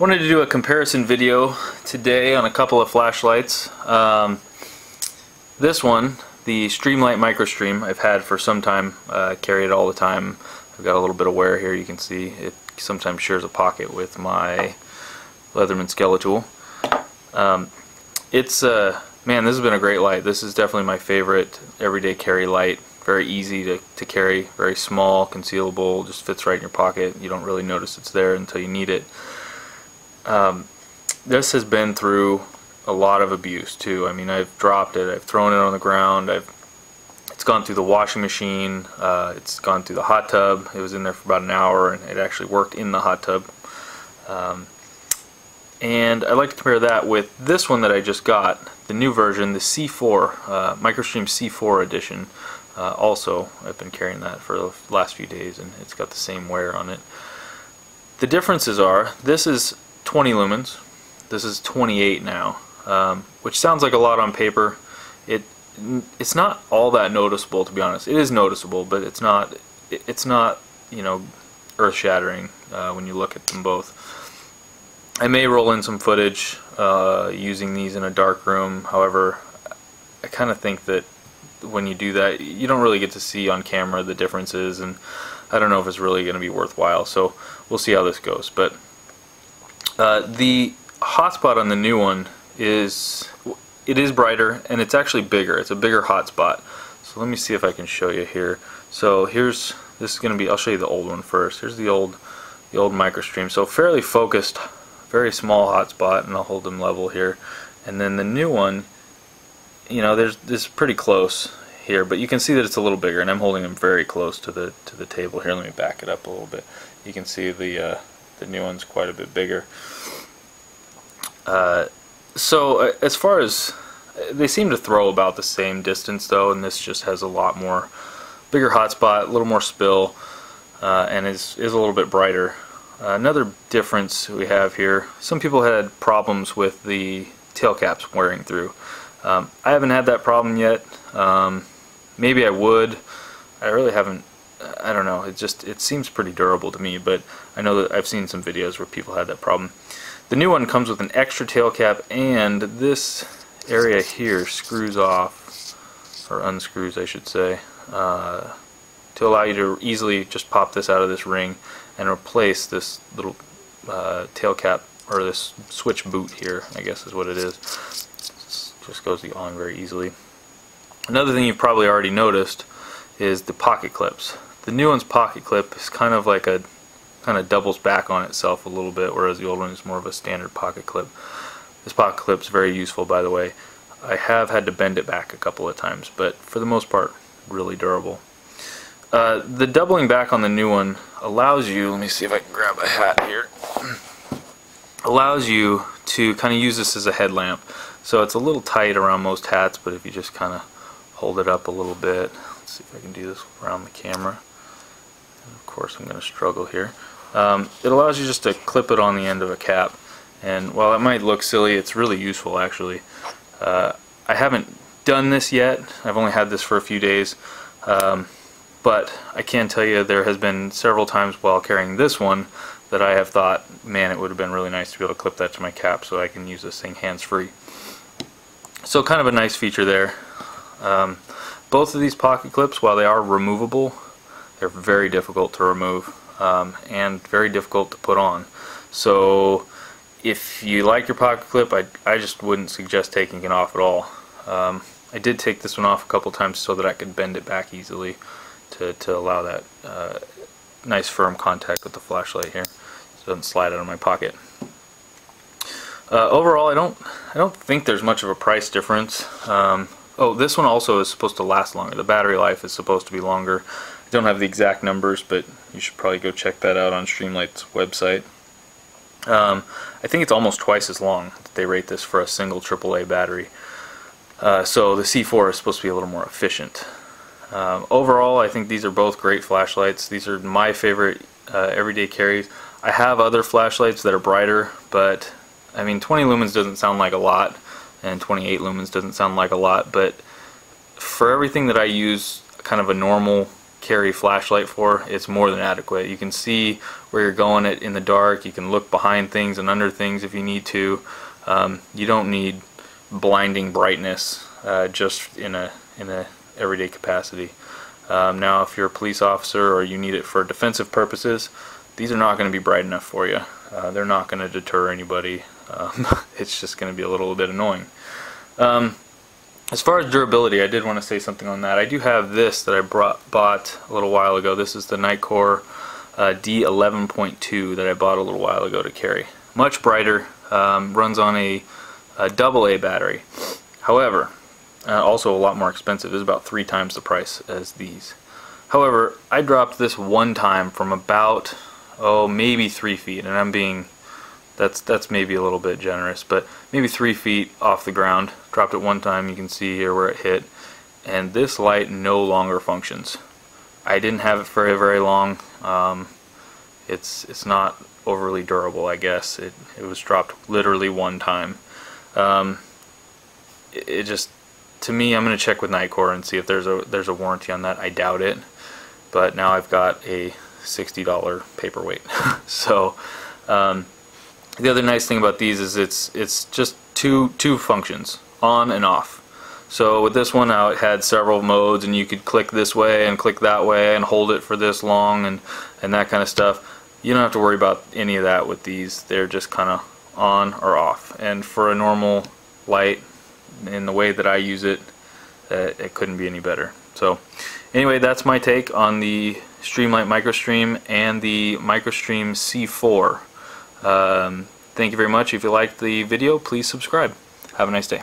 Wanted to do a comparison video today on a couple of flashlights. This one, the Streamlight Microstream, I've had for some time, carry it all the time. I've got a little bit of wear here, you can see. It sometimes shares a pocket with my Leatherman Skeletal. Man, this has been a great light. This is definitely my favorite everyday carry light. Very easy to carry, very small, concealable, just fits right in your pocket. You don't really notice it's there until you need it. This has been through a lot of abuse too. I mean, I've dropped it, I've thrown it on the ground, it's gone through the washing machine, it's gone through the hot tub. It was in there for about an hour and it actually worked in the hot tub. And I'd like to compare that with this one that I just got, the new version, the C4, Microstream C4 edition. Also, I've been carrying that for the last few days and it's got the same wear on it. The differences are, this is 20 lumens, this is 28 now, which sounds like a lot on paper. It's not all that noticeable, to be honest. It is noticeable, but it's not you know, earth-shattering when you look at them both. I may roll in some footage using these in a dark room. However, I kind of think that when you do that, you don't really get to see on camera the differences, and I don't know if it's really going to be worthwhile. So we'll see how this goes. But the hotspot on the new one is brighter and it's actually bigger. It's a bigger hotspot. So let me see if I can show you here. So this is going to be, I'll show you the old one first. Here's the old Microstream. So fairly focused, very small hotspot, and I'll hold them level here. And then the new one, you know, this is pretty close here, but you can see that it's a little bigger, and I'm holding them very close to the table here. Let me back it up a little bit. You can see the new one's quite a bit bigger. So as far as, they seem to throw about the same distance though, and this just has a lot more bigger hotspot, a little more spill, and is a little bit brighter. Another difference we have here, some people had problems with the tail caps wearing through. I haven't had that problem yet. Maybe I would. I really haven't. I don't know. It seems pretty durable to me, but I know that I've seen some videos where people had that problem. The new one comes with an extra tail cap, and this area here screws off, or unscrews I should say, to allow you to easily just pop this out of this ring and replace this little tail cap, or this switch boot here, I guess is what it is. Just goes on very easily. Another thing you've probably already noticed is the pocket clips. The new one's pocket clip is kind of doubles back on itself a little bit, whereas the old one is more of a standard pocket clip. This pocket clip is very useful, by the way. I have had to bend it back a couple of times, but for the most part, really durable. The doubling back on the new one allows you, let me see if I can grab a hat here, allows you to kind of use this as a headlamp. So it's a little tight around most hats, but if you just kind of hold it up a little bit, let's see if I can do this around the camera. And of course I'm going to struggle here. It allows you just to clip it on the end of a cap, and while it might look silly, it's really useful actually. I haven't done this yet. I've only had this for a few days, but I can tell you there has been several times while carrying this one that I have thought, man, it would have been really nice to be able to clip that to my cap so I can use this thing hands-free. So kind of a nice feature there. Both of these pocket clips, while they are removable, they're very difficult to remove and very difficult to put on. So if you like your pocket clip, I just wouldn't suggest taking it off at all. I did take this one off a couple times so that I could bend it back easily to allow that nice firm contact with the flashlight here, so it doesn't slide out of my pocket. Overall, I don't think there's much of a price difference. Oh, this one also is supposed to last longer. The battery life is supposed to be longer. I don't have the exact numbers, but you should probably go check that out on Streamlight's website. I think it's almost twice as long. They rate this for a single AAA battery. So the C4 is supposed to be a little more efficient. Overall, I think these are both great flashlights. These are my favorite everyday carries. I have other flashlights that are brighter, but I mean 20 lumens doesn't sound like a lot, and 28 lumens doesn't sound like a lot, but for everything that I use, kind of a normal carry flashlight for, it's more than adequate. You can see where you're going in the dark. You can look behind things and under things if you need to. You don't need blinding brightness just in a everyday capacity. Now, if you're a police officer or you need it for defensive purposes, these are not going to be bright enough for you. They're not going to deter anybody. It's just going to be a little bit annoying. As far as durability, I did want to say something on that. I do have this that I bought a little while ago. This is the Nightcore D 11.2 that I bought a little while ago to carry. Much brighter, runs on a AA battery. However, also a lot more expensive. It's about 3 times the price as these. However, I dropped this one time from about, maybe 3 feet, and I'm being, that's maybe a little bit generous, but maybe 3 feet off the ground. Dropped it one time. You can see here where it hit, and this light no longer functions. I didn't have it for very long. It's not overly durable, I guess. It was dropped literally one time. It just, to me, I'm going to check with Nightcore and see if there's a warranty on that. I doubt it, but now I've got a $60 paperweight. So the other nice thing about these is it's just two functions, on and off. So with this one now, it had several modes, and you could click this way and click that way and hold it for this long and that kind of stuff. You don't have to worry about any of that with these. They're just kind of on or off. And for a normal light, in the way that I use it, it couldn't be any better. So anyway, that's my take on the Streamlight Microstream and the Microstream C4. Thank you very much. If you liked the video, please subscribe. Have a nice day.